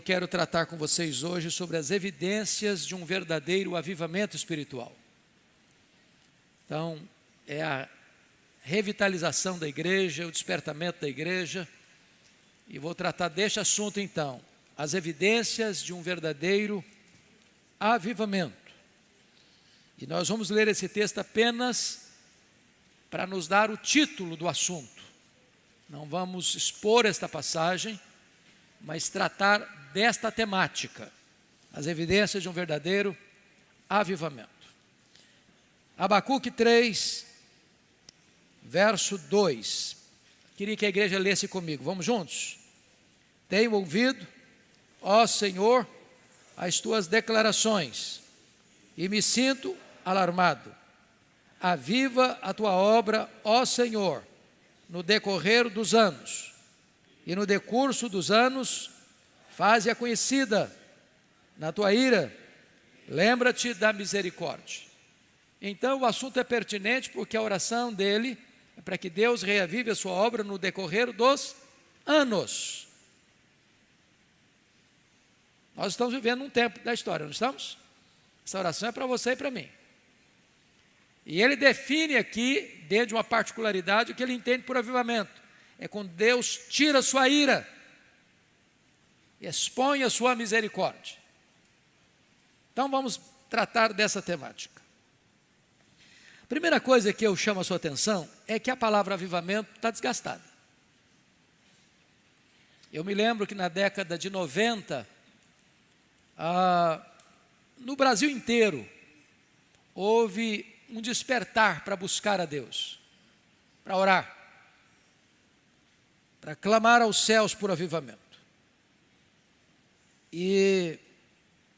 Eu quero tratar com vocês hoje sobre as evidências de um verdadeiro avivamento espiritual. Então, é a revitalização da igreja, o despertamento da igreja. E vou tratar deste assunto então, as evidências de um verdadeiro avivamento. E nós vamos ler esse texto apenas para nos dar o título do assunto. Não vamos expor esta passagem, mas tratar desta temática, as evidências de um verdadeiro avivamento. Abacuque 3, verso 2. Queria que a igreja lesse comigo. Vamos juntos? Tenho ouvido, ó Senhor, as tuas declarações e me sinto alarmado. Aviva a tua obra, ó Senhor, no decorrer dos anos, e no decurso dos anos, faze-a conhecida. Na tua ira, lembra-te da misericórdia. Então o assunto é pertinente porque a oração dele é para que Deus reavive a sua obra no decorrer dos anos. Nós estamos vivendo um tempo da história, não estamos? Essa oração é para você e para mim. E ele define aqui, dentro de uma particularidade, o que ele entende por avivamento. É quando Deus tira a sua ira e expõe a sua misericórdia. Então vamos tratar dessa temática. A primeira coisa que eu chamo a sua atenção é que a palavra avivamento está desgastada. Eu me lembro que na década de 90, no Brasil inteiro, houve um despertar para buscar a Deus, para orar, para clamar aos céus por avivamento. E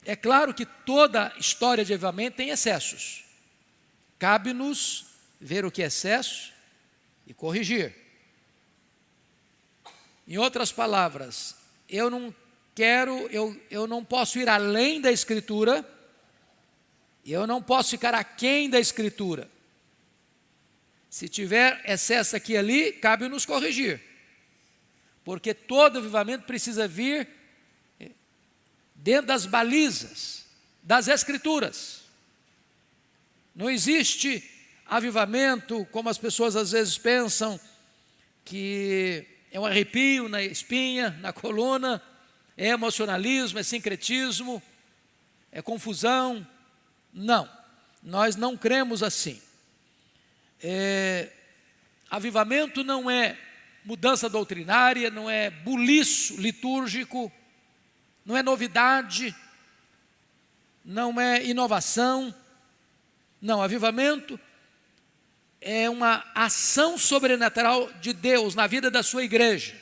é claro que toda história de avivamento tem excessos. Cabe-nos ver o que é excesso e corrigir. Em outras palavras, eu não posso ir além da Escritura, e eu não posso ficar aquém da Escritura. Se tiver excesso aqui e ali, cabe nos corrigir. Porque todo avivamento precisa vir dentro das balizas das Escrituras. Não existe avivamento, como as pessoas às vezes pensam, que é um arrepio na espinha, na coluna, é emocionalismo, é sincretismo, é confusão. Não, nós não cremos assim. Avivamento não é mudança doutrinária, não é buliço litúrgico, não é novidade, não é inovação. Não, avivamento é uma ação sobrenatural de Deus na vida da sua igreja,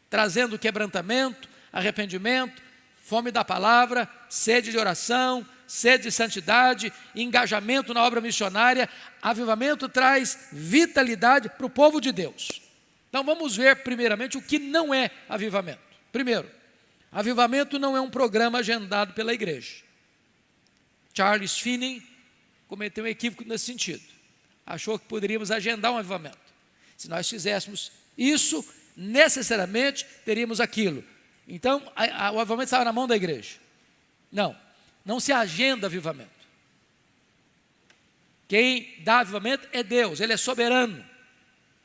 trazendo quebrantamento, arrependimento, fome da palavra, sede de oração, sede de santidade, engajamento na obra missionária. Avivamento traz vitalidade para o povo de Deus. Então vamos ver primeiramente o que não é avivamento. Primeiro, avivamento não é um programa agendado pela igreja. Charles Finney cometeu um equívoco nesse sentido. Achou que poderíamos agendar um avivamento. Se nós fizéssemos isso, necessariamente teríamos aquilo. Então o avivamento estava na mão da igreja. Não se agenda avivamento. Quem dá avivamento é Deus, Ele é soberano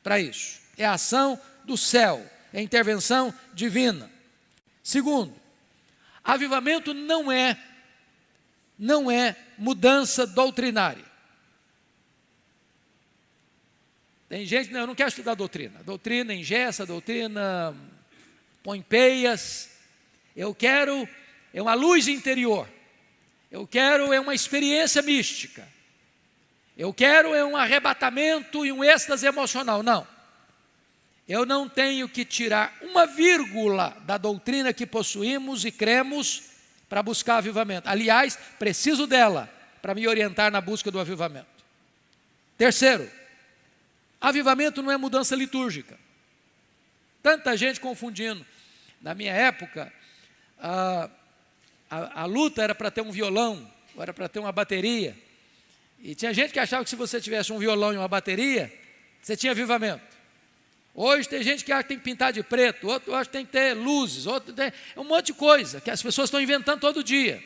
para isso. É a ação do céu, é a intervenção divina. Segundo, avivamento não é mudança doutrinária. Tem gente que não quer estudar doutrina. Doutrina engessa, doutrina põe peias. Eu quero uma luz interior. Eu quero uma experiência mística. Eu quero um arrebatamento e um êxtase emocional. Não. Eu não tenho que tirar uma vírgula da doutrina que possuímos e cremos para buscar avivamento. Aliás, preciso dela para me orientar na busca do avivamento. Terceiro, avivamento não é mudança litúrgica. Tanta gente confundindo. Na minha época, a luta era para ter um violão, ou era para ter uma bateria. E tinha gente que achava que se você tivesse um violão e uma bateria, você tinha avivamento. Hoje tem gente que acha que tem que pintar de preto, outro acha que tem que ter luzes, outro tem um monte de coisa que as pessoas estão inventando todo dia.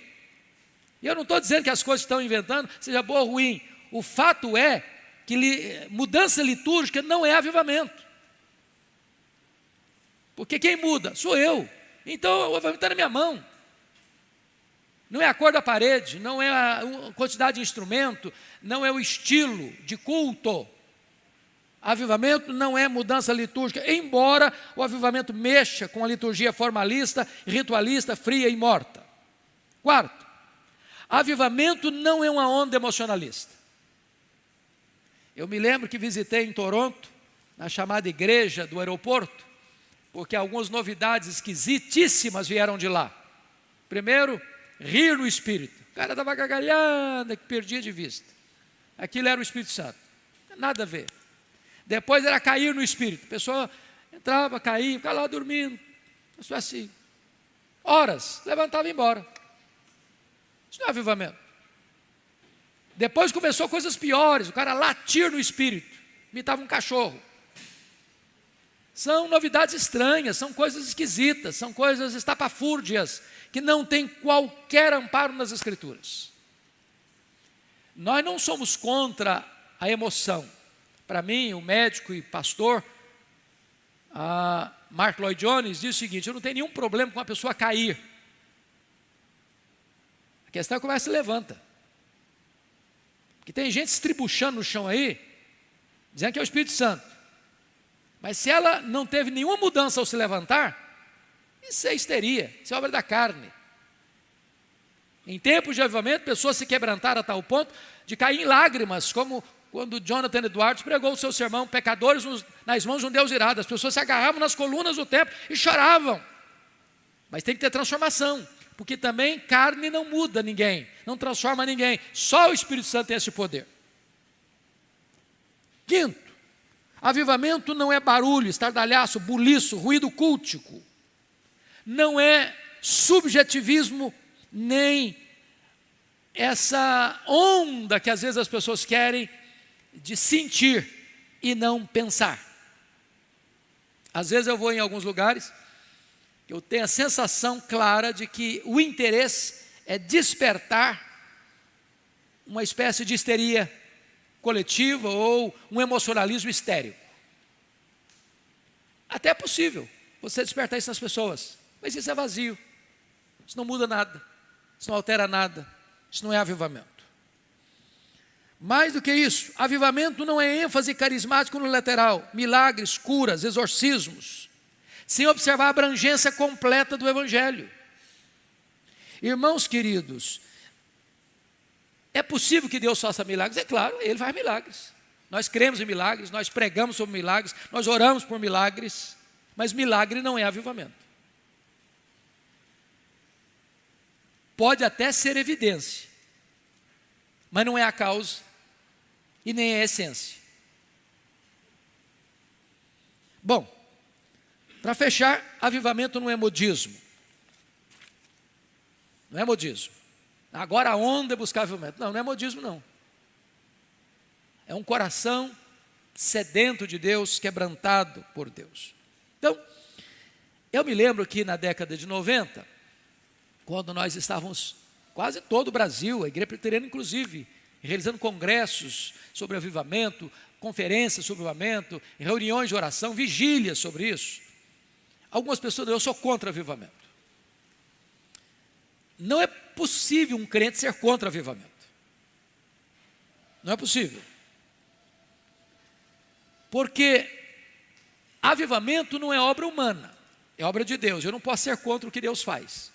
E eu não estou dizendo que as coisas que estão inventando seja boa ou ruim. O fato é que mudança litúrgica não é avivamento. Porque quem muda? Sou eu. Então o avivamento está na minha mão. Não é a cor da parede, não é a quantidade de instrumento, não é o estilo de culto. Avivamento não é mudança litúrgica, embora o avivamento mexa com a liturgia formalista, ritualista, fria e morta. Quarto, avivamento não é uma onda emocionalista. Eu me lembro que visitei em Toronto, na chamada igreja do aeroporto, porque algumas novidades esquisitíssimas vieram de lá. Primeiro, rir no Espírito. O cara estava gargalhando, que perdia de vista. Aquilo era o Espírito Santo. Nada a ver. Depois era cair no Espírito. A pessoa entrava, caía, ficava lá dormindo. Isso é assim. Horas, levantava e ia embora. Isso não é avivamento. Depois começou coisas piores. O cara latir no Espírito. Imitava um cachorro. São novidades estranhas, são coisas esquisitas, são coisas estapafúrdias, que não tem qualquer amparo nas Escrituras. Nós não somos contra a emoção. Para mim, o médico e pastor, Mark Lloyd Jones, diz o seguinte: eu não tenho nenhum problema com a pessoa cair. A questão é como ela se levanta. Porque tem gente se estribuchando no chão aí, dizendo que é o Espírito Santo. Mas se ela não teve nenhuma mudança ao se levantar, isso é histeria, isso é obra da carne. Em tempos de avivamento, pessoas se quebrantaram a tal ponto de cair em lágrimas, como quando Jonathan Edwards pregou o seu sermão, pecadores nas mãos de um Deus irado. As pessoas se agarravam nas colunas do templo e choravam. Mas tem que ter transformação, porque também carne não muda ninguém, não transforma ninguém. Só o Espírito Santo tem esse poder. Quinto, avivamento não é barulho, estardalhaço, buliço, ruído cultico. Não é subjetivismo, nem essa onda que às vezes as pessoas querem de sentir e não pensar. Às vezes eu vou em alguns lugares, eu tenho a sensação clara de que o interesse é despertar uma espécie de histeria coletiva ou um emocionalismo histérico. Até é possível você despertar isso nas pessoas, mas isso é vazio, isso não muda nada, isso não altera nada, isso não é avivamento. Mais do que isso, avivamento não é ênfase carismático no lateral, milagres, curas, exorcismos, sem observar a abrangência completa do Evangelho. Irmãos queridos, é possível que Deus faça milagres? É claro, Ele faz milagres. Nós cremos em milagres, nós pregamos sobre milagres, nós oramos por milagres, mas milagre não é avivamento. Pode até ser evidência, mas não é a causa e nem é a essência. Bom, para fechar, avivamento não é modismo. Não é modismo. Agora a onda é buscar avivamento. Não, não é modismo não. É um coração sedento de Deus, quebrantado por Deus. Então, eu me lembro que na década de 90, quando nós estávamos, quase todo o Brasil, a Igreja Presbiteriana inclusive, realizando congressos sobre avivamento, conferências sobre avivamento, reuniões de oração, vigílias sobre isso. Algumas pessoas, eu sou contra avivamento. Não é possível um crente ser contra avivamento. Não é possível. Porque avivamento não é obra humana, é obra de Deus. Eu não posso ser contra o que Deus faz.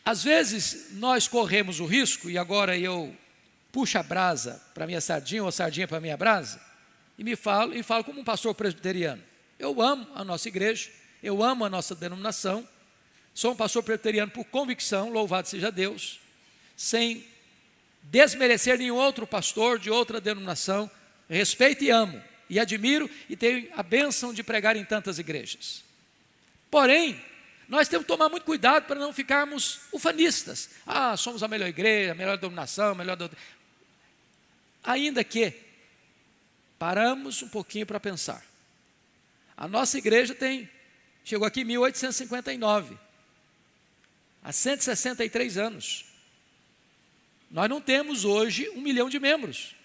Às vezes nós corremos o risco, e agora eu puxo a brasa para a minha sardinha, ou a sardinha para a minha brasa, e falo como um pastor presbiteriano. Eu amo a nossa igreja, eu amo a nossa denominação, sou um pastor presbiteriano por convicção, louvado seja Deus, sem desmerecer nenhum outro pastor de outra denominação, respeito e amo, e admiro, e tenho a bênção de pregar em tantas igrejas. Porém, nós temos que tomar muito cuidado para não ficarmos ufanistas. Somos a melhor igreja, a melhor denominação, a melhor... Ainda que paramos um pouquinho para pensar. A nossa igreja chegou aqui em 1859, há 163 anos. Nós não temos hoje 1 milhão de membros.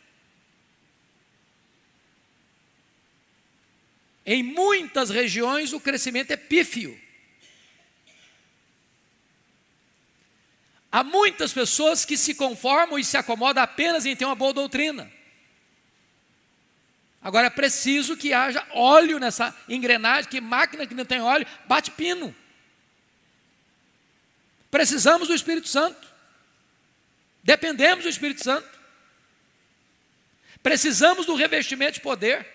Em muitas regiões o crescimento é pífio. Há muitas pessoas que se conformam e se acomodam apenas em ter uma boa doutrina. Agora é preciso que haja óleo nessa engrenagem, que máquina que não tem óleo bate pino. Precisamos do Espírito Santo. Dependemos do Espírito Santo. Precisamos do revestimento de poder.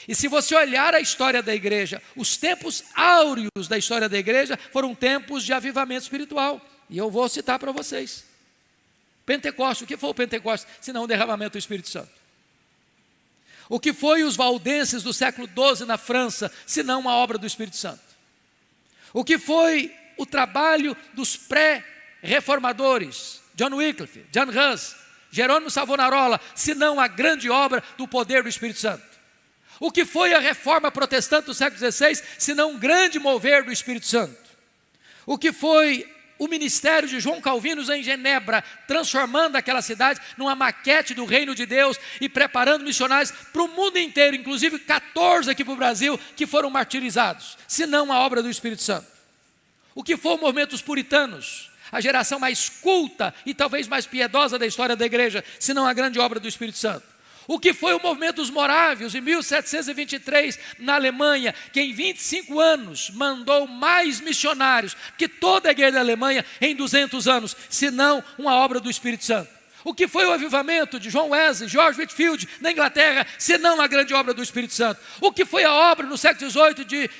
E se você olhar a história da igreja, os tempos áureos da história da igreja foram tempos de avivamento espiritual. E eu vou citar para vocês. Pentecostes, o que foi o Pentecostes? Senão o derramamento do Espírito Santo. O que foi os valdenses do século XII na França, senão uma obra do Espírito Santo? O que foi o trabalho dos pré-reformadores, John Wycliffe, John Hus, Jerônimo Savonarola, senão a grande obra do poder do Espírito Santo? O que foi a reforma protestante do século XVI, senão um grande mover do Espírito Santo? O que foi o ministério de João Calvino em Genebra, transformando aquela cidade numa maquete do reino de Deus e preparando missionários para o mundo inteiro, inclusive 14 aqui para o Brasil, que foram martirizados, senão a obra do Espírito Santo? O que foi o movimento dos puritanos, a geração mais culta e talvez mais piedosa da história da igreja, senão a grande obra do Espírito Santo? O que foi o movimento dos morávios em 1723 na Alemanha, que em 25 anos mandou mais missionários que toda a igreja da Alemanha em 200 anos, senão uma obra do Espírito Santo? O que foi o avivamento de John Wesley, George Whitefield na Inglaterra, senão a grande obra do Espírito Santo? O que foi a obra no século XVIII de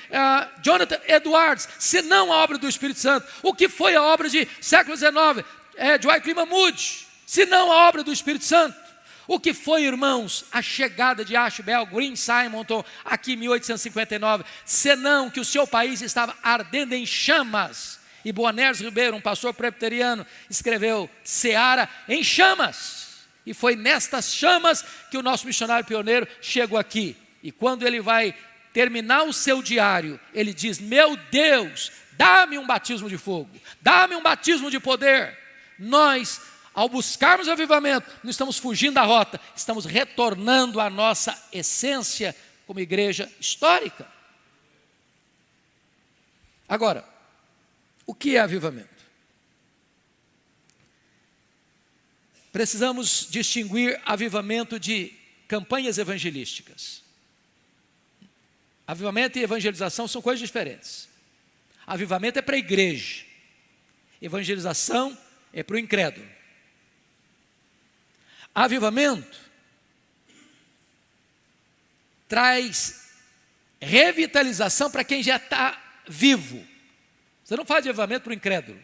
Jonathan Edwards, senão a obra do Espírito Santo? O que foi a obra de século XIX, de Wycliffe Moody, senão a obra do Espírito Santo? O que foi, irmãos, a chegada de Ashbel Green Simonton aqui em 1859, senão que o seu país estava ardendo em chamas? E Boanerges Ribeiro, um pastor presbiteriano, escreveu Seara em chamas. E foi nestas chamas que o nosso missionário pioneiro chegou aqui. E quando ele vai terminar o seu diário, ele diz: meu Deus, dá-me um batismo de fogo, dá-me um batismo de poder. Nós, ao buscarmos o avivamento, não estamos fugindo da rota, estamos retornando à nossa essência como igreja histórica. Agora, o que é avivamento? Precisamos distinguir avivamento de campanhas evangelísticas. Avivamento e evangelização são coisas diferentes. Avivamento é para a igreja, evangelização é para o incrédulo. Avivamento traz revitalização para quem já está vivo. Você não faz avivamento para o incrédulo.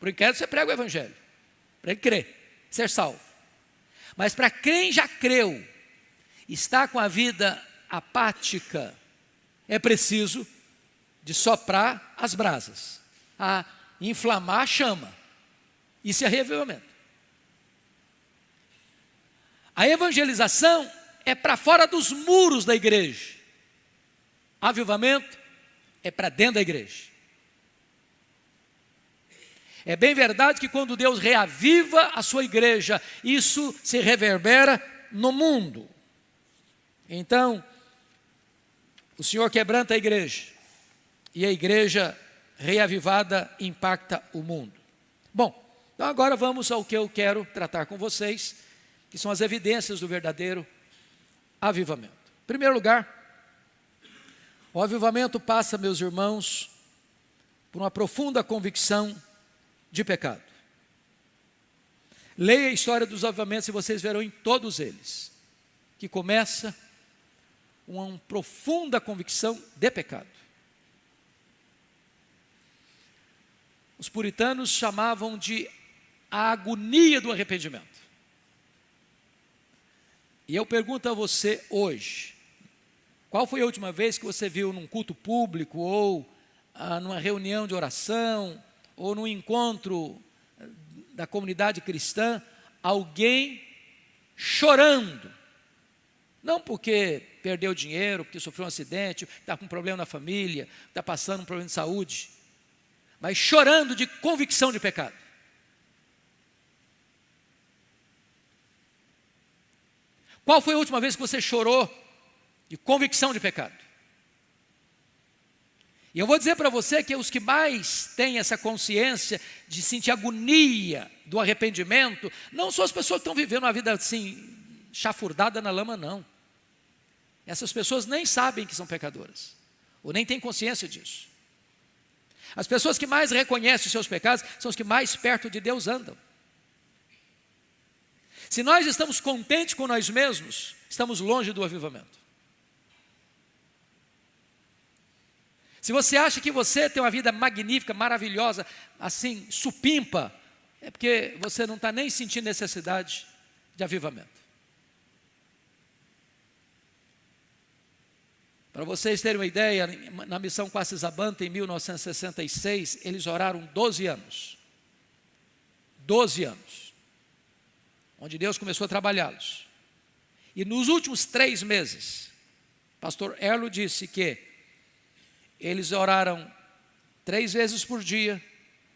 Para o incrédulo você prega o evangelho, para ele crer, ser salvo. Mas para quem já creu, está com a vida apática, é preciso de soprar as brasas, a inflamar a chama. Isso é reavivamento. A evangelização é para fora dos muros da igreja. Avivamento é para dentro da igreja. É bem verdade que quando Deus reaviva a sua igreja, isso se reverbera no mundo. Então, o Senhor quebranta a igreja, e a igreja reavivada impacta o mundo. Bom, então agora vamos ao que eu quero tratar com vocês, que são as evidências do verdadeiro avivamento. Em primeiro lugar, o avivamento passa, meus irmãos, por uma profunda convicção de pecado. Leia a história dos avivamentos e vocês verão em todos eles, que começa uma profunda convicção de pecado. Os puritanos chamavam de a agonia do arrependimento. E eu pergunto a você hoje, qual foi a última vez que você viu num culto público, ou numa reunião de oração, ou num encontro da comunidade cristã, alguém chorando, não porque perdeu dinheiro, porque sofreu um acidente, está com um problema na família, está passando um problema de saúde, mas chorando de convicção de pecado. Qual foi a última vez que você chorou de convicção de pecado? E eu vou dizer para você que os que mais têm essa consciência de sentir agonia do arrependimento, não são as pessoas que estão vivendo uma vida assim, chafurdada na lama, não. Essas pessoas nem sabem que são pecadoras, ou nem têm consciência disso. As pessoas que mais reconhecem os seus pecados são os que mais perto de Deus andam. Se nós estamos contentes com nós mesmos, estamos longe do avivamento. Se você acha que você tem uma vida magnífica, maravilhosa, assim, supimpa, é porque você não está nem sentindo necessidade de avivamento. Para vocês terem uma ideia, na missão Quacisabanta, em 1966, eles oraram 12 anos. 12 anos. Onde Deus começou a trabalhá-los. E nos últimos 3 meses, pastor Erlo disse que eles oraram 3 vezes por dia,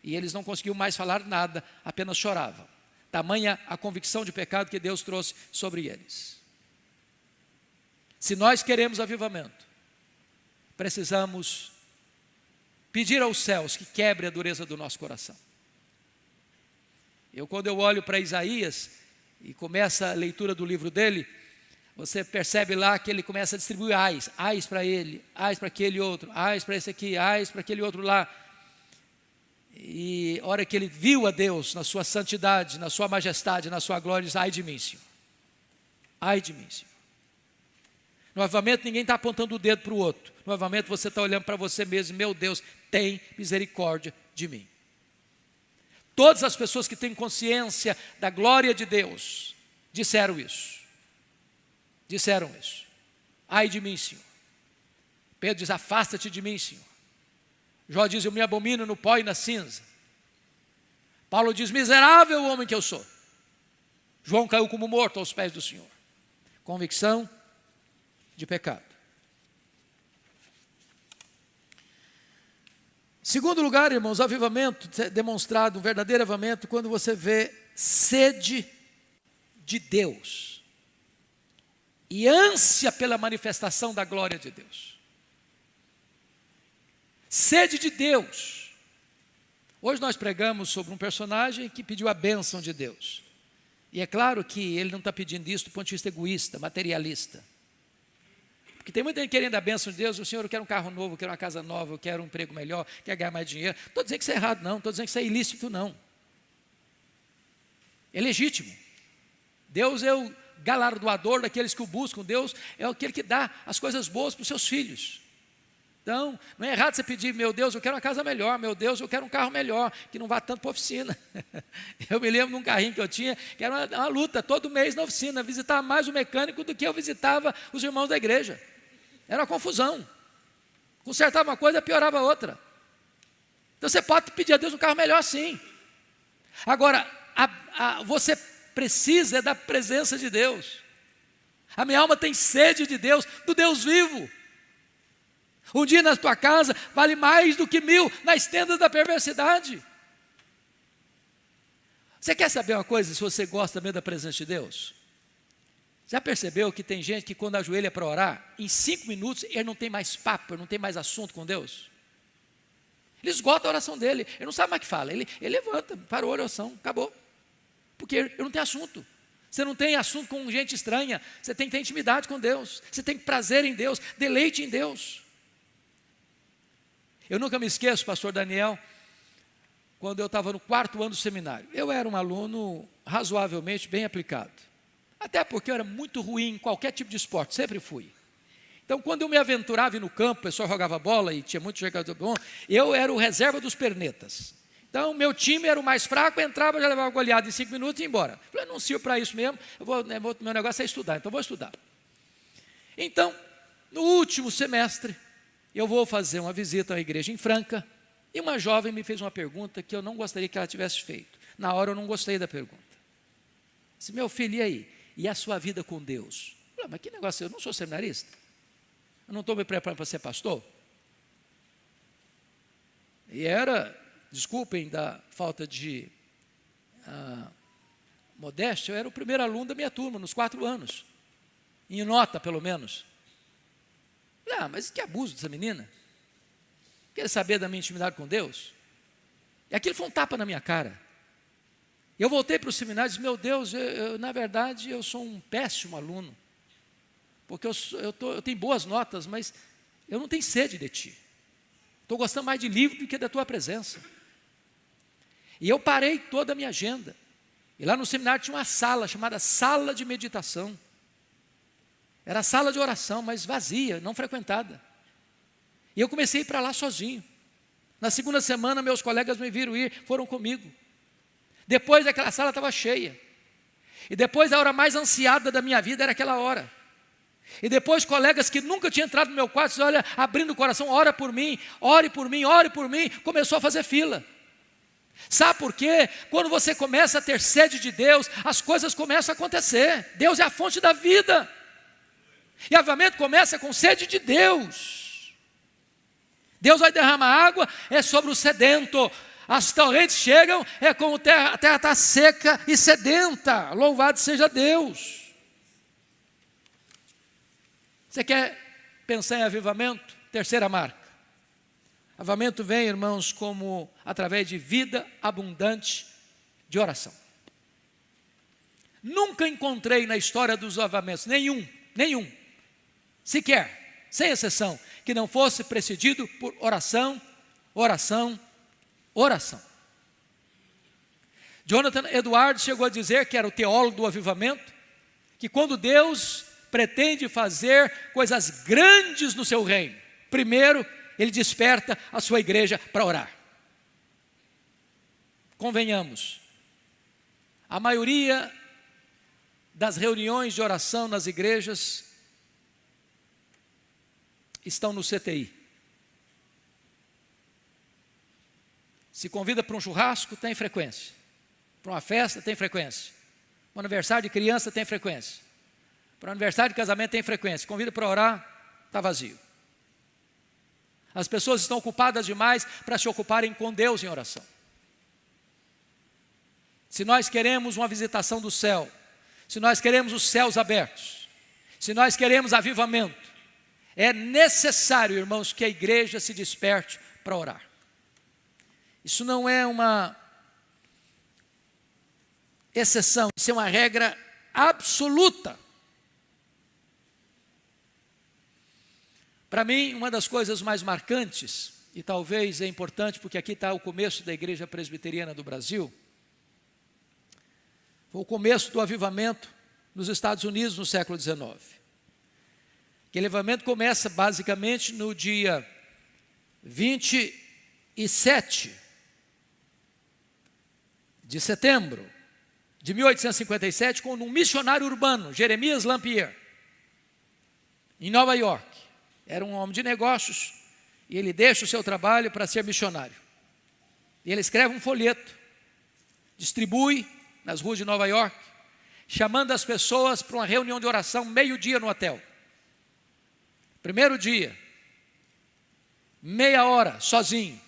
e eles não conseguiam mais falar nada, apenas choravam. Tamanha a convicção de pecado que Deus trouxe sobre eles. Se nós queremos avivamento, precisamos pedir aos céus que quebre a dureza do nosso coração. Quando eu olho para Isaías e começa a leitura do livro dele, você percebe lá que ele começa a distribuir ais para ele, ais para aquele outro, ais para esse aqui, ais para aquele outro lá. E a hora que ele viu a Deus na sua santidade, na sua majestade, na sua glória, diz: ai de mim, Senhor. Ai de mim, Senhor. No avivamento ninguém está apontando o dedo para o outro. No avivamento você está olhando para você mesmo: meu Deus, tem misericórdia de mim. Todas as pessoas que têm consciência da glória de Deus disseram isso. Disseram isso. Ai de mim, Senhor. Pedro diz: afasta-te de mim, Senhor. Jó diz: eu me abomino no pó e na cinza. Paulo diz: miserável homem que eu sou. João caiu como morto aos pés do Senhor. Convicção de pecado. Segundo lugar, irmãos, avivamento demonstrado, um verdadeiro avivamento, quando você vê sede de Deus e ânsia pela manifestação da glória de Deus. Sede de Deus. Hoje nós pregamos sobre um personagem que pediu a bênção de Deus. E é claro que ele não está pedindo isso do ponto de vista egoísta, materialista. Porque tem muita gente querendo a bênção de Deus: o Senhor, eu quero um carro novo, eu quero uma casa nova, eu quero um emprego melhor, quero ganhar mais dinheiro. Não estou dizendo que isso é errado, não. Estou dizendo que isso é ilícito, não. É legítimo. Deus é o galardoador daqueles que o buscam. Deus é aquele que dá as coisas boas para os seus filhos. Então, não é errado você pedir: meu Deus, eu quero uma casa melhor, meu Deus, eu quero um carro melhor, que não vá tanto para a oficina. Eu me lembro de um carrinho que eu tinha, que era uma luta, todo mês na oficina, visitar mais o mecânico do que eu visitava os irmãos da igreja. Era uma confusão. Consertava uma coisa, piorava outra. Então você pode pedir a Deus um carro melhor, sim. Agora, você precisa da presença de Deus. A minha alma tem sede de Deus, do Deus vivo. Um dia na tua casa vale mais do que 1000 nas tendas da perversidade. Você quer saber uma coisa, se você gosta mesmo da presença de Deus? Já percebeu que tem gente que quando ajoelha para orar, em 5 minutos ele não tem mais papo, ele não tem mais assunto com Deus? Ele esgota a oração dele, ele não sabe mais o que fala, ele levanta, parou a oração, acabou. Porque ele não tem assunto. Você não tem assunto com gente estranha, você tem que ter intimidade com Deus, você tem prazer em Deus, deleite em Deus. Eu nunca me esqueço, pastor Daniel, quando eu estava no 4º ano do seminário. Eu era um aluno razoavelmente bem aplicado. Até porque eu era muito ruim em qualquer tipo de esporte, sempre fui. Então, quando eu me aventurava no campo, o pessoal jogava bola e tinha muito jogador bom, eu era o reserva dos pernetas. Então, meu time era o mais fraco, entrava, já levava goleada em 5 minutos e ia embora. Eu falei: não sirvo para isso mesmo, meu negócio é estudar, então vou estudar. Então, no último semestre, eu vou fazer uma visita à igreja em Franca, e uma jovem me fez uma pergunta que eu não gostaria que ela tivesse feito. Na hora eu não gostei da pergunta. Disse: meu filho, e aí? E a sua vida com Deus? Mas que negócio, eu não sou seminarista? Eu não estou me preparando para ser pastor? E desculpem da falta de modéstia, eu era o primeiro aluno da minha turma, nos 4 anos. Em nota, pelo menos. Mas que abuso dessa menina. Quer saber da minha intimidade com Deus? E aquilo foi um tapa na minha cara. Eu voltei para o seminário e disse, meu Deus, na verdade, eu sou um péssimo aluno. Porque eu tenho boas notas, mas eu não tenho sede de ti. Estou gostando mais de livro do que da tua presença. E eu parei toda a minha agenda. E lá no seminário tinha uma sala chamada sala de meditação. Era a sala de oração, mas vazia, não frequentada. E eu comecei a ir para lá sozinho. Na segunda semana, meus colegas me viram ir, foram comigo. Depois aquela sala estava cheia. E depois a hora mais ansiada da minha vida era aquela hora. E depois colegas que nunca tinham entrado no meu quarto, disse, olha, abrindo o coração, ore por mim, ore por mim, ore por mim. Começou a fazer fila. Sabe por quê? Quando você começa a ter sede de Deus, as coisas começam a acontecer. Deus é a fonte da vida. E avivamento começa com sede de Deus. Deus vai derramar água, é sobre o sedento. As torrentes chegam, é como a terra está seca e sedenta. Louvado seja Deus. Você quer pensar em avivamento? Terceira marca. Avivamento vem, irmãos, como através de vida abundante de oração. Nunca encontrei na história dos avivamentos nenhum, sequer, sem exceção, que não fosse precedido por oração, oração, oração. Jonathan Edwards chegou a dizer, que era o teólogo do avivamento, que quando Deus pretende fazer coisas grandes no seu reino, primeiro, Ele desperta a sua igreja para orar. Convenhamos, a maioria das reuniões de oração nas igrejas estão no CTI. Se convida para um churrasco, tem frequência. Para uma festa, tem frequência. Para um aniversário de criança, tem frequência. Para um aniversário de casamento, tem frequência. Convida para orar, está vazio. As pessoas estão ocupadas demais para se ocuparem com Deus em oração. Se nós queremos uma visitação do céu, se nós queremos os céus abertos, se nós queremos avivamento, é necessário, irmãos, que a igreja se desperte para orar. Isso não é uma exceção, isso é uma regra absoluta. Para mim, uma das coisas mais marcantes, e talvez é importante porque aqui está o começo da Igreja Presbiteriana do Brasil, foi o começo do avivamento nos Estados Unidos no século XIX. Aquele avivamento começa basicamente no dia 27 de setembro de 1857, com um missionário urbano, Jeremias Lampier, em Nova York. Era um homem de negócios e ele deixa o seu trabalho para ser missionário. E ele escreve um folheto, distribui nas ruas de Nova York, chamando as pessoas para uma reunião de oração, meio-dia no hotel. Primeiro dia, meia hora, sozinho.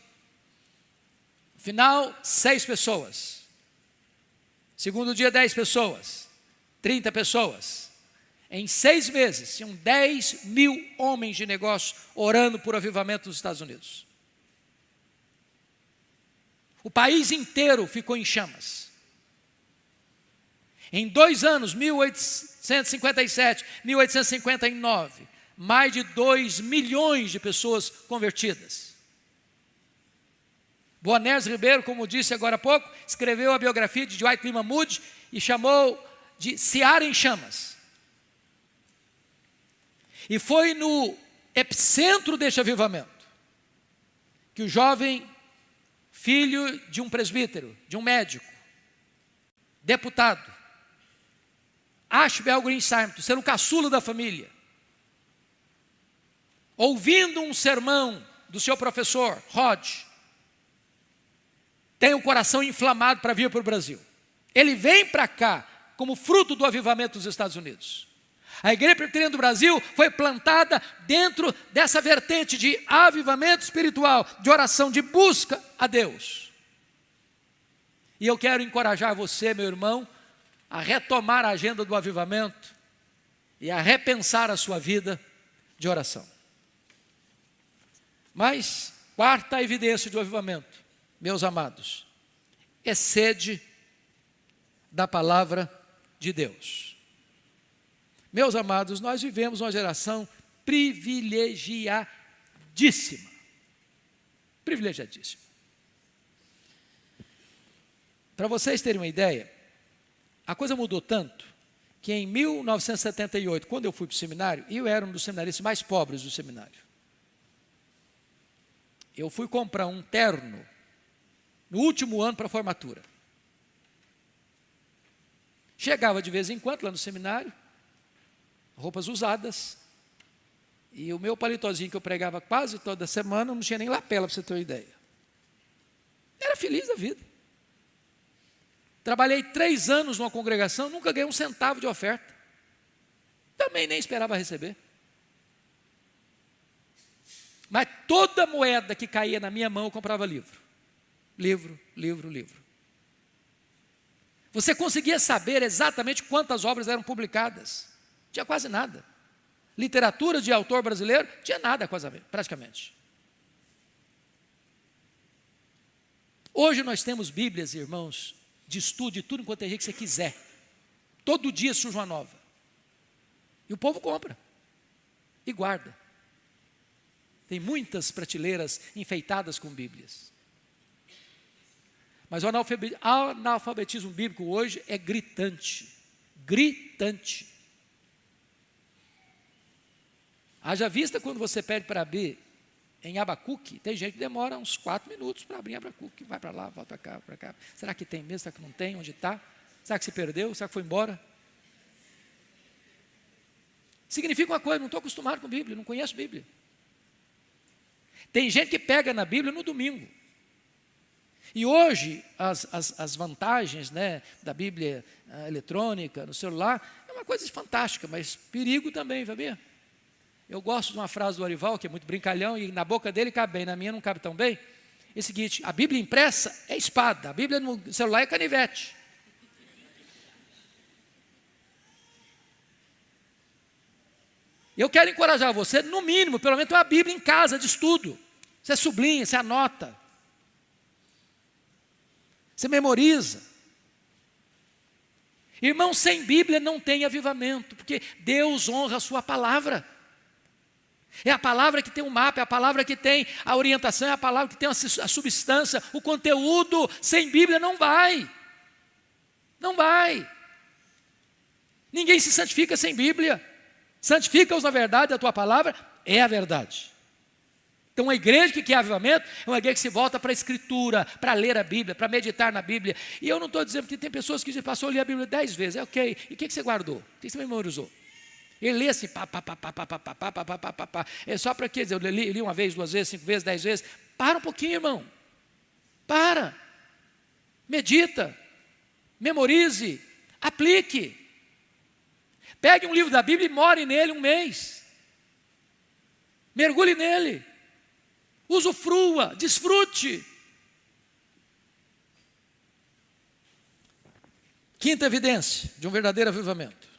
No final, 6 pessoas. Segundo dia, 10 pessoas. 30 pessoas. Em 6 meses, tinham 10 mil homens de negócio orando por avivamento nos Estados Unidos. O país inteiro ficou em chamas. Em 2 anos, 1857, 1859, mais de 2 milhões de pessoas convertidas. Boanerges Ribeiro, como disse agora há pouco, escreveu a biografia de Dwight Lyman Moody e chamou de Seara em Chamas. E foi no epicentro deste avivamento que o jovem filho de um presbítero, de um médico, deputado, Ashbel Green Simonton, sendo o caçula da família, ouvindo um sermão do seu professor, Rod, tem o coração inflamado para vir para o Brasil. Ele vem para cá como fruto do avivamento dos Estados Unidos. A Igreja Presbiteriana do Brasil foi plantada dentro dessa vertente de avivamento espiritual, de oração, de busca a Deus. E eu quero encorajar você, meu irmão, a retomar a agenda do avivamento e a repensar a sua vida de oração. Mas, quarta evidência do avivamento, meus amados, é sede da palavra de Deus. Meus amados, nós vivemos uma geração privilegiadíssima. Privilegiadíssima. Para vocês terem uma ideia, a coisa mudou tanto que em 1978, quando eu fui para o seminário, eu era um dos seminaristas mais pobres do seminário. Eu fui comprar um terno no último ano para a formatura. Chegava de vez em quando lá no seminário, roupas usadas, e o meu palitozinho que eu pregava quase toda semana, não tinha nem lapela, para você ter uma ideia. Era feliz da vida. Trabalhei 3 anos numa congregação, nunca ganhei um centavo de oferta. Também nem esperava receber. Mas toda moeda que caía na minha mão, eu comprava livro. Livro. Você conseguia saber exatamente quantas obras eram publicadas. Tinha quase nada. Literatura de autor brasileiro, tinha nada quase, praticamente. Hoje nós temos Bíblias, irmãos, de estudo de tudo enquanto é que você quiser. Todo dia surge uma nova. E o povo compra. E guarda. Tem muitas prateleiras enfeitadas com Bíblias. Mas o analfabetismo bíblico hoje é gritante. Gritante. Haja vista quando você pede para abrir em Abacuque, tem gente que demora uns 4 minutos para abrir em Abacuque, vai para lá, volta para cá, para cá. Será que tem mesmo? Será que não tem? Onde está? Será que se perdeu? Será que foi embora? Significa uma coisa, não estou acostumado com Bíblia, não conheço Bíblia. Tem gente que pega na Bíblia no domingo. E hoje, as vantagens, né, da Bíblia eletrônica, no celular, é uma coisa fantástica, mas perigo também, sabia? Eu gosto de uma frase do Arival, que é muito brincalhão, e na boca dele cabe bem, na minha não cabe tão bem. É o seguinte: a Bíblia impressa é espada, a Bíblia no celular é canivete. Eu quero encorajar você, no mínimo, pelo menos ter uma Bíblia em casa de estudo. Você sublinha, você anota. Você memoriza. Irmão, sem Bíblia não tem avivamento, porque Deus honra a sua palavra. É a palavra que tem um mapa, é a palavra que tem a orientação, é a palavra que tem a substância, o conteúdo. Sem Bíblia não vai. Não vai. Ninguém se santifica sem Bíblia. Santifica-os na verdade, a tua palavra é a verdade. Então, uma igreja que quer avivamento é uma igreja que se volta para a Escritura, para ler a Bíblia, para meditar na Bíblia. E eu não estou dizendo que tem pessoas que passou a ler a Bíblia 10 vezes, é ok. E o que você guardou? O que você memorizou? Ele lê assim, pá. É só para quê? Eu li uma vez, 2 vezes, 5 vezes, 10 vezes. Para um pouquinho, irmão. Para. Medita. Memorize. Aplique. Pegue um livro da Bíblia e more nele 1 mês. Mergulhe nele. Usufrua, desfrute. Quinta evidência de um verdadeiro avivamento.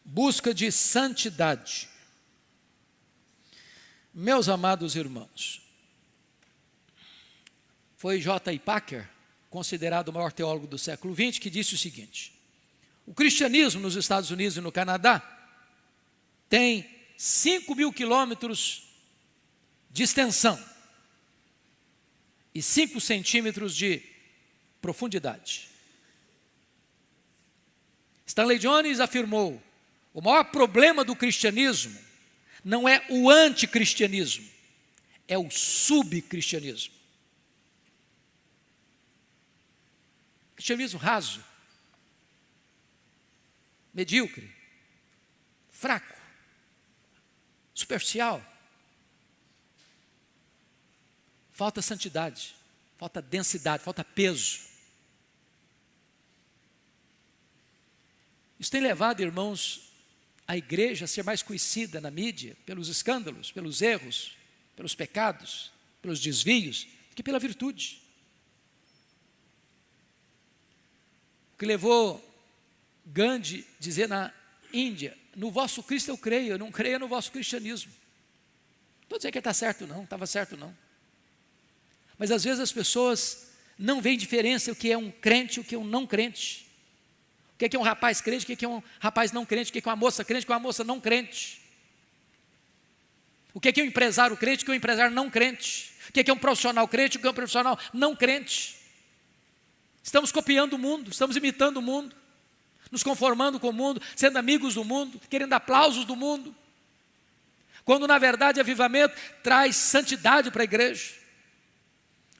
Busca de santidade. Meus amados irmãos, foi J.I. Packer, considerado o maior teólogo do século XX, que disse o seguinte: o cristianismo nos Estados Unidos e no Canadá tem 5.000 quilômetros de extensão e 5 centímetros de profundidade. Stanley Jones afirmou: o maior problema do cristianismo não é o anticristianismo, é o subcristianismo. Cristianismo raso, medíocre, fraco, superficial. Falta santidade, falta densidade, falta peso. Isso tem levado, irmãos, a igreja a ser mais conhecida na mídia pelos escândalos, pelos erros, pelos pecados, pelos desvios, do que pela virtude. O que levou Gandhi a dizer na Índia: no vosso Cristo eu creio, eu não creio no vosso cristianismo. Não estou dizendo que ele está certo não, estava certo não. Mas às vezes as pessoas não veem diferença o que é um crente e o que é um não crente. O que é um rapaz crente, o que é um rapaz não crente, o que é uma moça crente, o que é uma moça não crente. O que é um empresário crente, o que é um empresário não crente. O que é um profissional crente, o que é um profissional não crente. Estamos copiando o mundo, estamos imitando o mundo, nos conformando com o mundo, sendo amigos do mundo, querendo aplausos do mundo. Quando na verdade avivamento traz santidade para a igreja.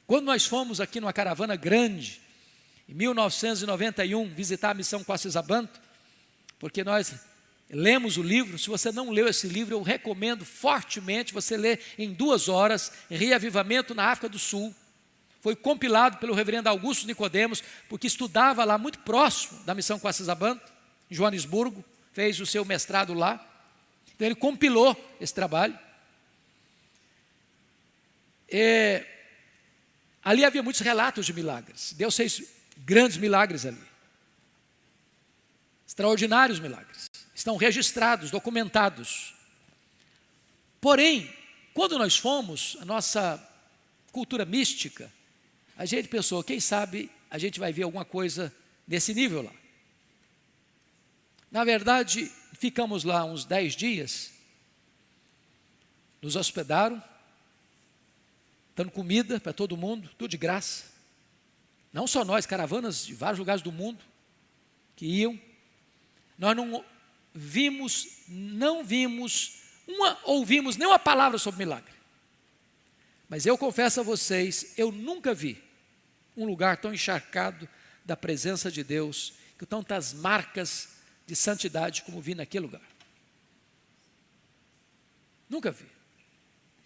Quando nós fomos aqui numa caravana grande, em 1991, visitar a missão Quacisabanto, porque nós lemos o livro. Se você não leu esse livro, eu recomendo fortemente você ler em 2 horas, Reavivamento na África do Sul. Foi compilado pelo reverendo Augusto Nicodemos, porque estudava lá muito próximo da missão Quacisabanto, em Joanesburgo, fez o seu mestrado lá. Então ele compilou esse trabalho. Ali havia muitos relatos de milagres. Deus fez grandes milagres ali. Extraordinários milagres. Estão registrados, documentados. Porém, quando nós fomos, a nossa cultura mística, a gente pensou, quem sabe a gente vai ver alguma coisa nesse nível lá. Na verdade, ficamos lá uns 10 dias, nos hospedaram, dando comida para todo mundo, tudo de graça. Não só nós, caravanas de vários lugares do mundo que iam. Nós não ouvimos nenhuma palavra sobre milagre. Mas eu confesso a vocês, eu nunca vi um lugar tão encharcado da presença de Deus, com tantas marcas de santidade como vi naquele lugar. Nunca vi.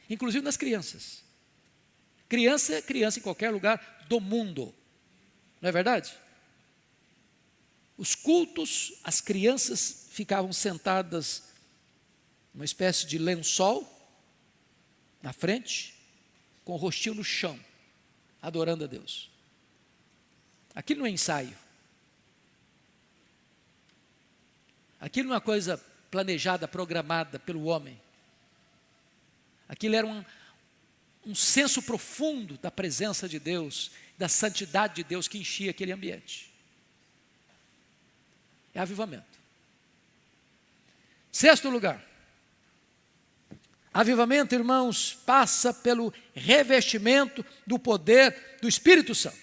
Inclusive nas crianças. Criança é criança em qualquer lugar do mundo. Não é verdade? Os cultos, as crianças ficavam sentadas numa espécie de lençol na frente, com o rostinho no chão, adorando a Deus. Aquilo não é ensaio. Aquilo não é uma coisa planejada, programada pelo homem. Aquilo era um senso profundo da presença de Deus, da santidade de Deus que enchia aquele ambiente. É avivamento. 6º lugar. Avivamento, irmãos, passa pelo revestimento do poder do Espírito Santo.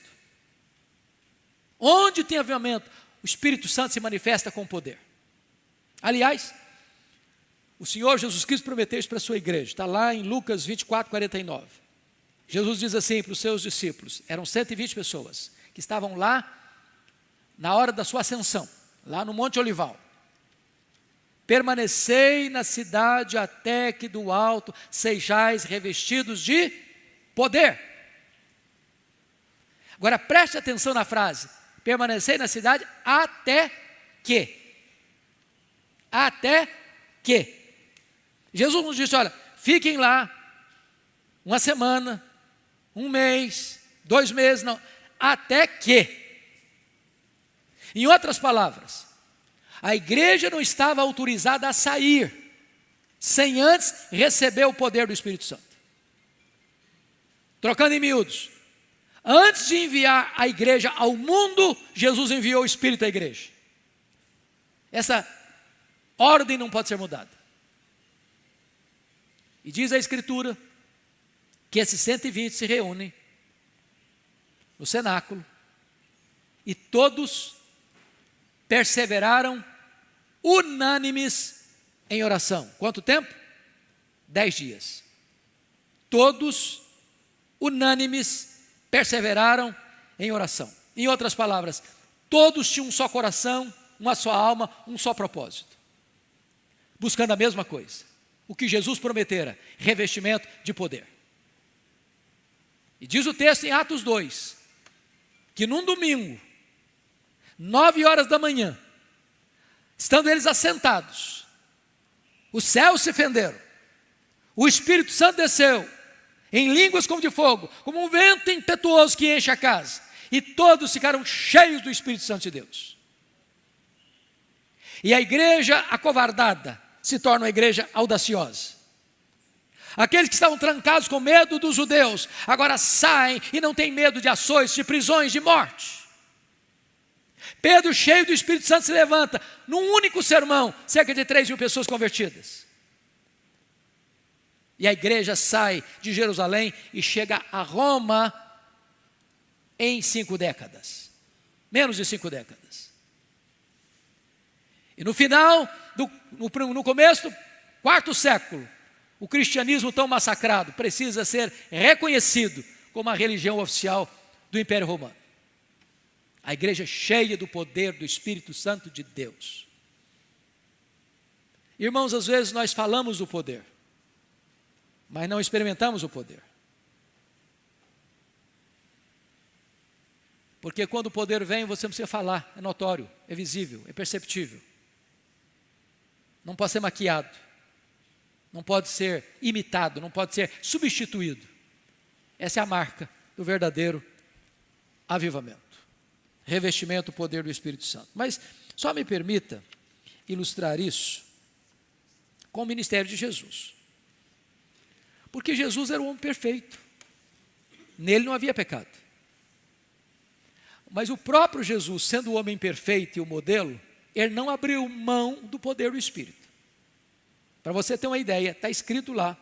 Onde tem avivamento, o Espírito Santo se manifesta com poder. Aliás, o Senhor Jesus Cristo prometeu isso para a sua igreja. Está lá em Lucas 24, 49. Jesus diz assim para os seus discípulos, eram 120 pessoas, que estavam lá na hora da sua ascensão, lá no Monte Olival. Permanecei na cidade até que do alto sejais revestidos de poder. Agora preste atenção na frase, permanecei na cidade até que. Até que. Jesus nos disse, olha, fiquem lá uma semana, 1 mês, 2 meses, não, até que. Em outras palavras, a igreja não estava autorizada a sair, sem antes receber o poder do Espírito Santo. Trocando em miúdos, antes de enviar a igreja ao mundo, Jesus enviou o Espírito à igreja. Essa ordem não pode ser mudada. E diz a Escritura que esses 120 se reúnem no cenáculo e todos perseveraram unânimes em oração. Quanto tempo? 10 dias. Todos unânimes perseveraram em oração. Em outras palavras, todos tinham um só coração, uma só alma, um só propósito. Buscando a mesma coisa. O que Jesus prometera, revestimento de poder. E diz o texto em Atos 2, que num domingo, 9 horas da manhã, estando eles assentados, os céus se fenderam, o Espírito Santo desceu, em línguas como de fogo, como um vento impetuoso que enche a casa, e todos ficaram cheios do Espírito Santo de Deus. E a igreja acovardada se torna uma igreja audaciosa. Aqueles que estavam trancados com medo dos judeus, agora saem e não têm medo de açoites, de prisões, de morte. Pedro, cheio do Espírito Santo, se levanta, num único sermão, cerca de 3.000 pessoas convertidas. E a igreja sai de Jerusalém e chega a Roma em 5 décadas. Menos de 5 décadas. E no final, no começo do 4º século, o cristianismo tão massacrado precisa ser reconhecido como a religião oficial do Império Romano. A igreja cheia do poder do Espírito Santo de Deus. Irmãos, às vezes nós falamos do poder, mas não experimentamos o poder. Porque quando o poder vem, você não precisa falar, é notório, é visível, é perceptível. Não pode ser maquiado, não pode ser imitado, não pode ser substituído. Essa é a marca do verdadeiro avivamento. Revestimento do poder do Espírito Santo. Mas só me permita ilustrar isso com o ministério de Jesus. Porque Jesus era um homem perfeito. Nele não havia pecado. Mas o próprio Jesus, sendo o homem perfeito e o modelo, ele não abriu mão do poder do Espírito. Para você ter uma ideia, está escrito lá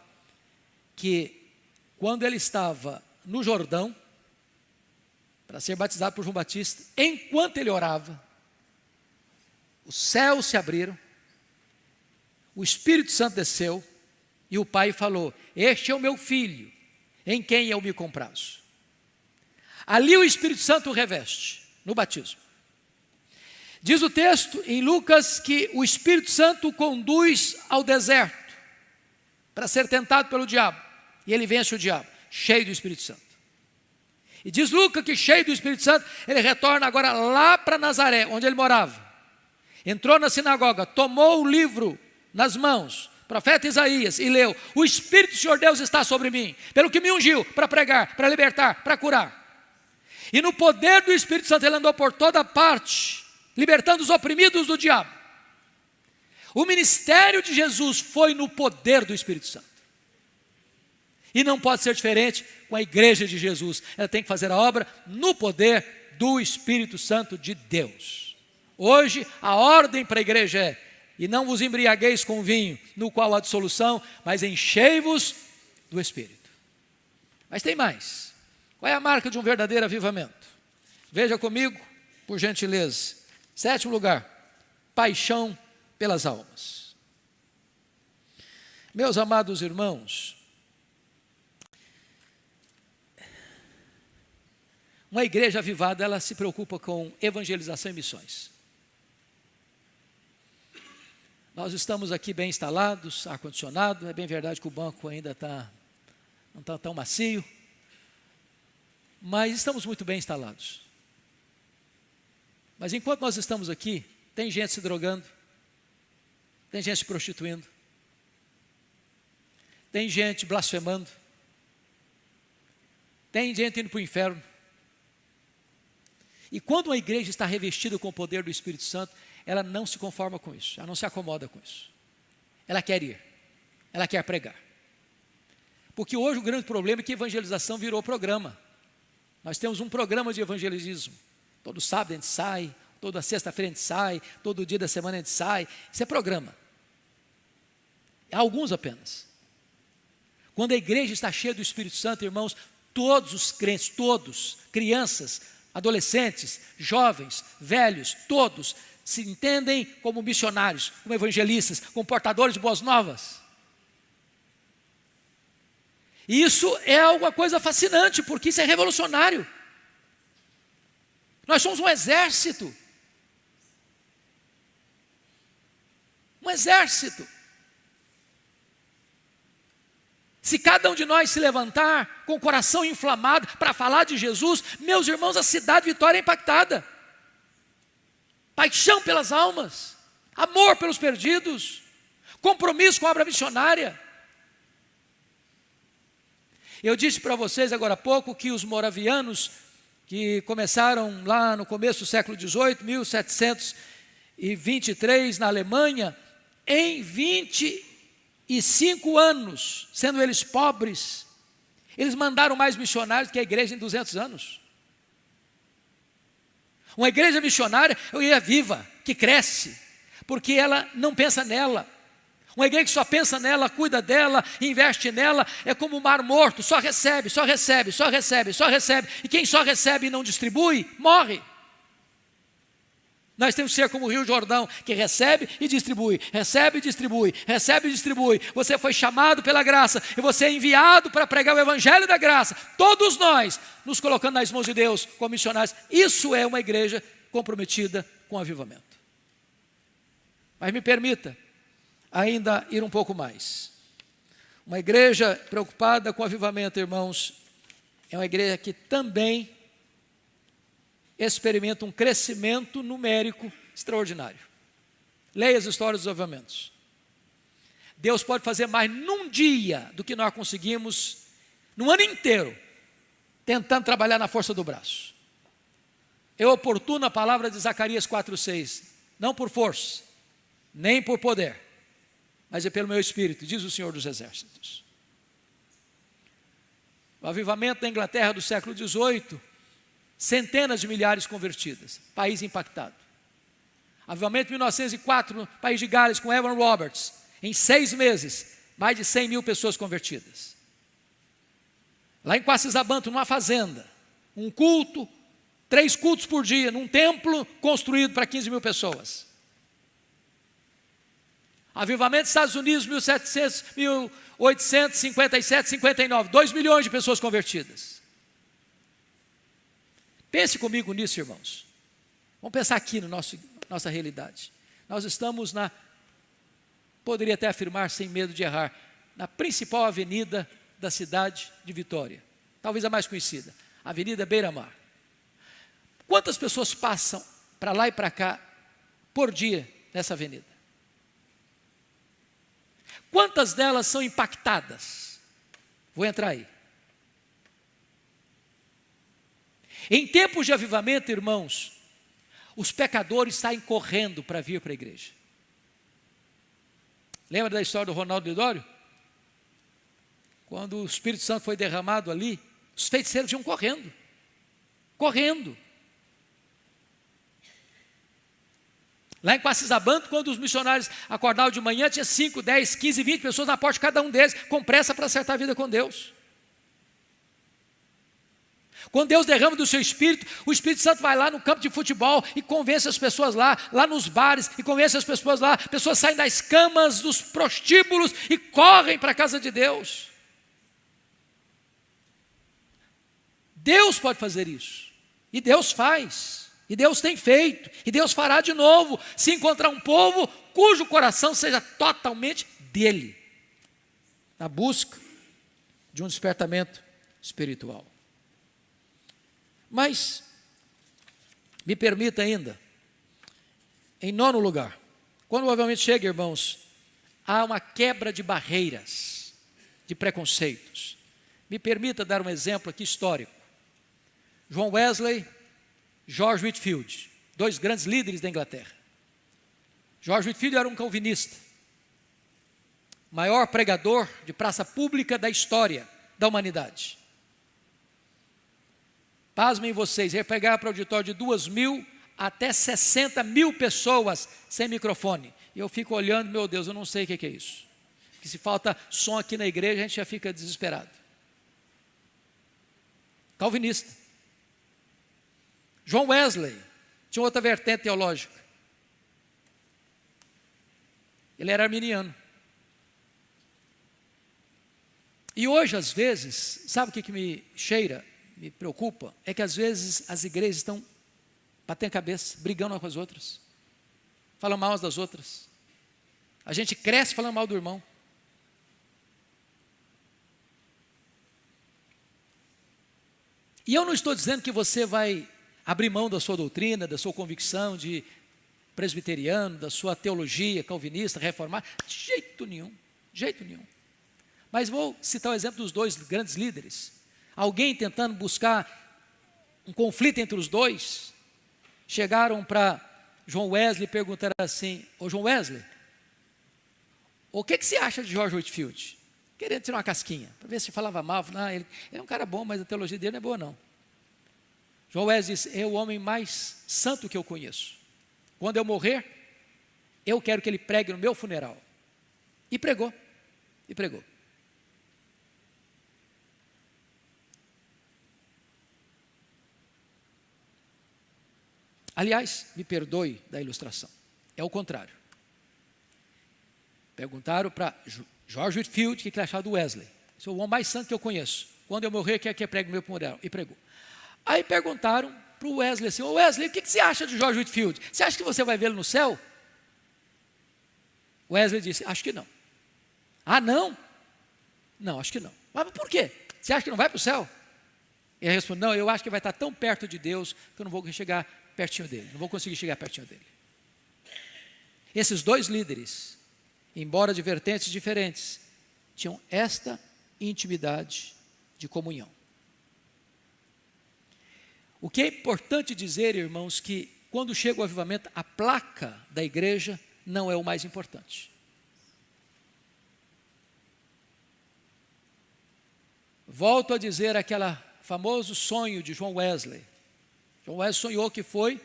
que quando ele estava no Jordão, para ser batizado por João Batista, enquanto ele orava, os céus se abriram, o Espírito Santo desceu, e o Pai falou: este é o meu filho, em quem eu me comprazo. Ali o Espírito Santo o reveste, no batismo. Diz o texto em Lucas que o Espírito Santo o conduz ao deserto, para ser tentado pelo diabo, e ele vence o diabo, cheio do Espírito Santo. E diz Lucas que cheio do Espírito Santo, ele retorna agora lá para Nazaré, onde ele morava. Entrou na sinagoga, tomou o livro nas mãos, profeta Isaías, e leu: o Espírito do Senhor Deus está sobre mim, pelo que me ungiu para pregar, para libertar, para curar. E no poder do Espírito Santo ele andou por toda parte, libertando os oprimidos do diabo. O ministério de Jesus foi no poder do Espírito Santo. E não pode ser diferente com a igreja de Jesus. Ela tem que fazer a obra no poder do Espírito Santo de Deus. Hoje a ordem para a igreja é: e não vos embriagueis com vinho, no qual há dissolução, mas enchei-vos do Espírito. Mas tem mais. Qual é a marca de um verdadeiro avivamento? Veja comigo, por gentileza. 7º lugar, paixão pelas almas. Meus amados irmãos, uma igreja avivada, ela se preocupa com evangelização e missões. Nós estamos aqui bem instalados, ar-condicionado, é bem verdade que o banco ainda não está tão macio, mas estamos muito bem instalados. Mas enquanto nós estamos aqui, tem gente se drogando, tem gente se prostituindo, tem gente blasfemando, tem gente indo para o inferno. E quando uma igreja está revestida com o poder do Espírito Santo, ela não se conforma com isso, ela não se acomoda com isso. Ela quer ir, ela quer pregar. Porque hoje o grande problema é que a evangelização virou programa. Nós temos um programa de evangelismo. Todo sábado a gente sai, toda sexta-feira a gente sai, todo dia da semana a gente sai. Isso é programa. Alguns apenas. Quando a igreja está cheia do Espírito Santo, irmãos, todos os crentes, todos, crianças, adolescentes, jovens, velhos, todos se entendem como missionários, como evangelistas, como portadores de boas novas. E isso é alguma coisa fascinante, porque isso é revolucionário. Nós somos um exército. Um exército. Se cada um de nós se levantar com o coração inflamado para falar de Jesus, meus irmãos, a cidade de Vitória é impactada. Paixão pelas almas. amor pelos perdidos, compromisso com a obra missionária. Eu disse para vocês agora há pouco que os moravianos, que começaram lá no começo do século XVIII, 1723, na Alemanha, em 25 anos, sendo eles pobres, eles mandaram mais missionários que a igreja em 200 anos. Uma igreja missionária é uma igreja viva, que cresce, porque ela não pensa nela. Uma igreja que só pensa nela, cuida dela, investe nela, é como um mar morto, só recebe, só recebe, só recebe, só recebe. E quem só recebe e não distribui, morre. Nós temos que ser como o Rio Jordão, que recebe e distribui, recebe e distribui, recebe e distribui. Você foi chamado pela graça e você é enviado para pregar o evangelho da graça. Todos nós nos colocando nas mãos de Deus como missionários. Isso é uma igreja comprometida com avivamento. Mas me permita ainda ir um pouco mais. Uma igreja preocupada com avivamento, irmãos, é uma igreja que também experimenta um crescimento numérico extraordinário. Leia as histórias dos avivamentos. Deus pode fazer mais num dia do que nós conseguimos no ano inteiro, tentando trabalhar na força do braço. É oportuna a palavra de Zacarias 4:6, não por força, nem por poder, mas é pelo meu Espírito, diz o Senhor dos Exércitos. O avivamento da Inglaterra do século XVIII, centenas de milhares convertidas, país impactado. Avivamento de 1904, no país de Gales, com Evan Roberts, em 6 meses, mais de 100 mil pessoas convertidas. Lá em Quacisabanto, numa fazenda, um culto, 3 cultos por dia, num templo construído para 15 mil pessoas. Avivamento dos Estados Unidos, 1857, 59, 2 milhões de pessoas convertidas. Pense comigo nisso, irmãos. Vamos pensar aqui na nossa realidade. Nós estamos poderia até afirmar sem medo de errar, na principal avenida da cidade de Vitória. Talvez a mais conhecida, Avenida Beira-Mar. Quantas pessoas passam para lá e para cá por dia nessa avenida? Quantas delas são impactadas? Vou entrar aí. Em tempos de avivamento, irmãos, os pecadores saem correndo para vir para a igreja. Lembra da história do Ronaldo Lidório? Quando o Espírito Santo foi derramado ali, os feiticeiros iam correndo. Correndo. Lá em Quacisabanto, quando os missionários acordavam de manhã, tinha 5, 10, 15, 20 pessoas na porta de cada um deles, com pressa para acertar a vida com Deus. Quando Deus derrama do seu Espírito, o Espírito Santo vai lá no campo de futebol e convence as pessoas lá nos bares, e convence as pessoas lá, pessoas saem das camas, dos prostíbulos e correm para a casa de Deus. Deus pode fazer isso, e Deus faz, e Deus tem feito, e Deus fará de novo, se encontrar um povo cujo coração seja totalmente dele, na busca de um despertamento espiritual. Mas, me permita ainda, em 9º lugar, quando o avivamento chega, irmãos, há uma quebra de barreiras, de preconceitos. Me permita dar um exemplo aqui histórico. John Wesley, George Whitefield, 2 grandes líderes da Inglaterra. George Whitefield era um calvinista, maior pregador de praça pública da história da humanidade. Pasmem vocês, ia pegar para o auditório de 2.000 até 60.000 pessoas sem microfone. E eu fico olhando, meu Deus, eu não sei o que é isso. Porque se falta som aqui na igreja, a gente já fica desesperado. Calvinista. John Wesley tinha outra vertente teológica. Ele era arminiano. E hoje, às vezes, sabe o que me cheira? Me preocupa, é que às vezes as igrejas estão batendo cabeça, brigando umas com as outras, falando mal umas das outras. A gente cresce falando mal do irmão. E eu não estou dizendo que você vai abrir mão da sua doutrina, da sua convicção, de presbiteriano, da sua teologia calvinista, reformada, de jeito nenhum, de jeito nenhum. Mas vou citar o exemplo dos dois grandes líderes. Alguém tentando buscar um conflito entre os dois, chegaram para John Wesley e perguntaram assim: ô John Wesley, o que você acha de George Whitefield? Querendo tirar uma casquinha, para ver se falava mal. Não, ele é um cara bom, mas a teologia dele não é boa não. John Wesley disse: é o homem mais santo que eu conheço. Quando eu morrer, eu quero que ele pregue no meu funeral. E pregou, e pregou. Aliás, me perdoe da ilustração, é o contrário. Perguntaram para George Whitefield o que ele achava do Wesley. Esse é o homem mais santo que eu conheço. Quando eu morrer, quer que eu pregue no meu funeral. E pregou. Aí perguntaram para o Wesley assim: ô Wesley, o que você acha de George Whitefield? Você acha que você vai vê-lo no céu? Wesley disse: acho que não. Ah, não? Não, acho que não. Mas por quê? Você acha que não vai para o céu? Ele respondeu: não, eu acho que vai estar tão perto de Deus que eu não vou chegar pertinho dele, não vou conseguir chegar pertinho dele. Esses dois líderes, embora de vertentes diferentes, tinham esta intimidade de comunhão. O que é importante dizer, irmãos, que quando chega o avivamento, a placa da igreja não é o mais importante. Volto a dizer aquele famoso sonho de John Wesley. John Wesley sonhou que foi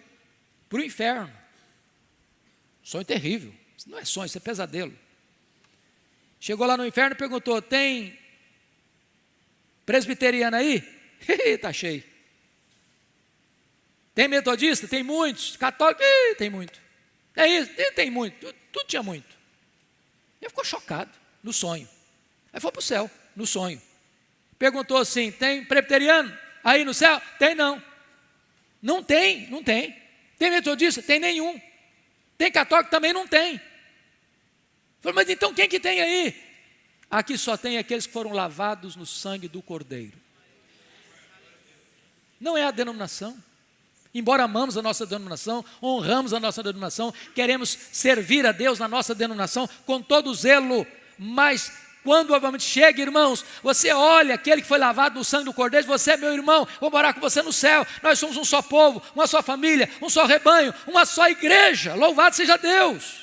para o inferno. Sonho terrível. Isso não é sonho, isso é pesadelo. Chegou lá no inferno e perguntou: tem presbiteriano aí? Está cheio. Tem metodista? Tem muitos. Católico? Tem muito. É isso? Tem muito. Tudo tinha muito. Ele ficou chocado no sonho. Aí foi para o céu, no sonho. Perguntou assim: tem presbiteriano aí no céu? Tem não. Não tem, não tem. Tem metodista? Tem nenhum. Tem católico? Também não tem. Falei: mas então quem que tem aí? Aqui só tem aqueles que foram lavados no sangue do Cordeiro. Não é a denominação. Embora amamos a nossa denominação, honramos a nossa denominação, queremos servir a Deus na nossa denominação com todo zelo, mas quando o avivamento chega, irmãos, você olha aquele que foi lavado no sangue do Cordeiro: você é meu irmão, vou morar com você no céu, nós somos um só povo, uma só família, um só rebanho, uma só igreja, louvado seja Deus.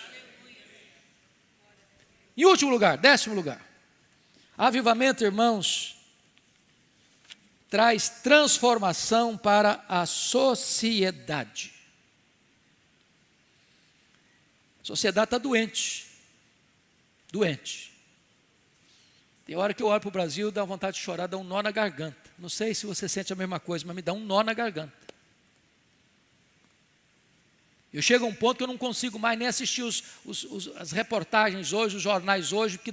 Em último lugar, 10º lugar, avivamento, irmãos, traz transformação para a sociedade. A sociedade está doente, doente. Tem hora que eu olho para o Brasil, dá vontade de chorar, dá um nó na garganta. Não sei se você sente a mesma coisa, mas me dá um nó na garganta. Eu chego a um ponto que eu não consigo mais nem assistir as reportagens hoje, os jornais hoje, porque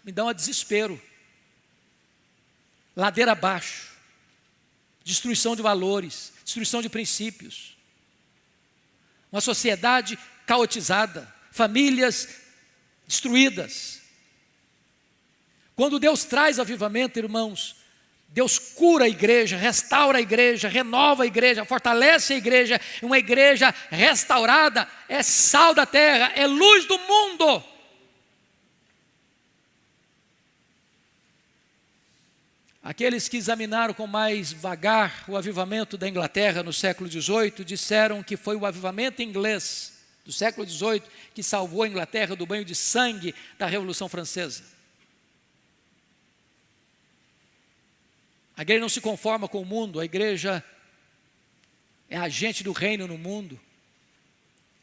me dão um desespero. Ladeira abaixo. Destruição de valores, destruição de princípios. Uma sociedade caotizada, famílias destruídas. Quando Deus traz avivamento, irmãos, Deus cura a igreja, restaura a igreja, renova a igreja, fortalece a igreja. Uma igreja restaurada é sal da terra, é luz do mundo. Aqueles que examinaram com mais vagar o avivamento da Inglaterra no século XVIII, disseram que foi o avivamento inglês do século XVIII que salvou a Inglaterra do banho de sangue da Revolução Francesa. A igreja não se conforma com o mundo, a igreja é agente do reino no mundo.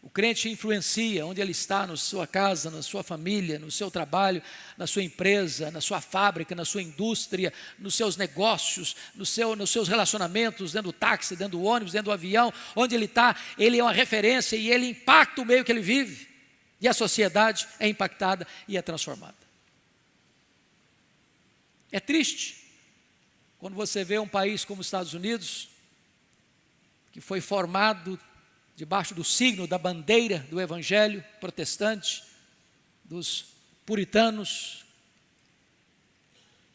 O crente influencia onde ele está, na sua casa, na sua família, no seu trabalho, na sua empresa, na sua fábrica, na sua indústria, nos seus negócios, nos seus relacionamentos, dentro do táxi, dentro do ônibus, dentro do avião, onde ele está, ele é uma referência e ele impacta o meio que ele vive. E a sociedade é impactada e é transformada. É triste quando você vê um país como os Estados Unidos, que foi formado debaixo do signo da bandeira do evangelho protestante, dos puritanos,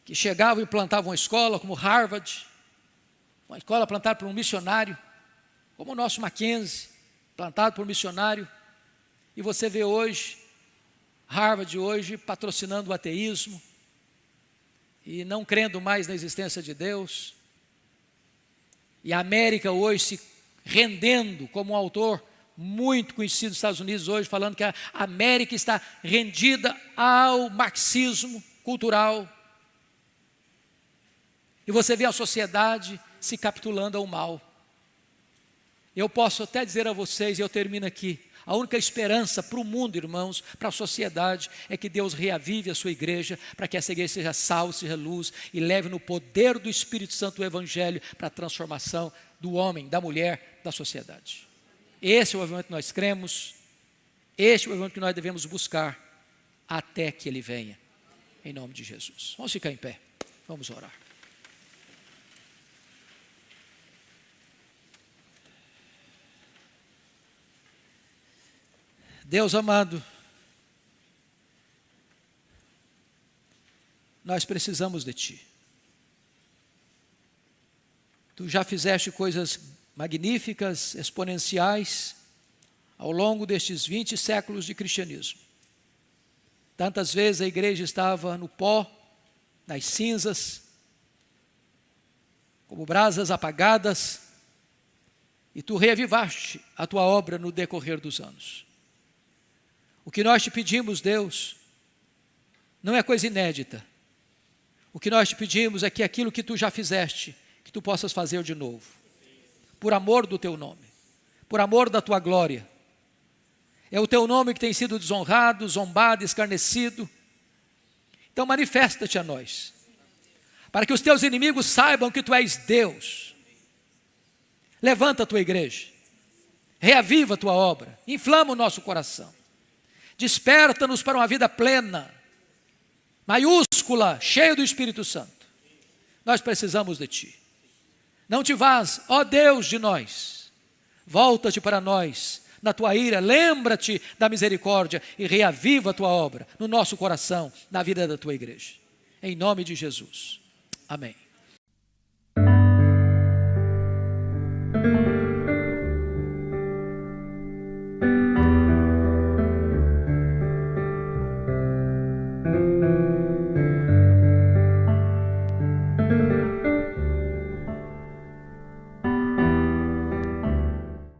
que chegavam e plantavam uma escola como Harvard, uma escola plantada por um missionário, como o nosso Mackenzie, plantado por um missionário, E você vê hoje, Harvard hoje patrocinando o ateísmo e não crendo mais na existência de Deus. E a América hoje se rendendo, como um autor muito conhecido dos Estados Unidos hoje, falando que a América está rendida ao marxismo cultural. E você vê a sociedade se capitulando ao mal. Eu posso até dizer a vocês, e eu termino aqui, a única esperança para o mundo, irmãos, para a sociedade, é que Deus reavive a sua igreja, para que essa igreja seja sal, seja luz, e leve no poder do Espírito Santo o Evangelho para a transformação do homem, da mulher, da sociedade. Esse é o avivamento que nós cremos, este é o avivamento que nós devemos buscar, até que Ele venha, em nome de Jesus. Vamos ficar em pé, vamos orar. Deus amado, nós precisamos de Ti. Tu já fizeste coisas magníficas, exponenciais, ao longo destes 20 séculos de cristianismo. Tantas vezes a igreja estava no pó, nas cinzas, como brasas apagadas, e Tu reavivaste a Tua obra no decorrer dos anos. O que nós te pedimos, Deus, não é coisa inédita. O que nós te pedimos é que aquilo que Tu já fizeste, que Tu possas fazer de novo. Por amor do Teu nome, por amor da Tua glória. É o Teu nome que tem sido desonrado, zombado, escarnecido. Então manifesta-te a nós, para que os Teus inimigos saibam que Tu és Deus. Levanta a Tua igreja, reaviva a Tua obra, inflama o nosso coração. Desperta-nos para uma vida plena, maiúscula, cheia do Espírito Santo. Nós precisamos de Ti. Não te vás, ó Deus, de nós. Volta-te para nós, na Tua ira, lembra-te da misericórdia e reaviva a Tua obra no nosso coração, na vida da Tua igreja. Em nome de Jesus. Amém.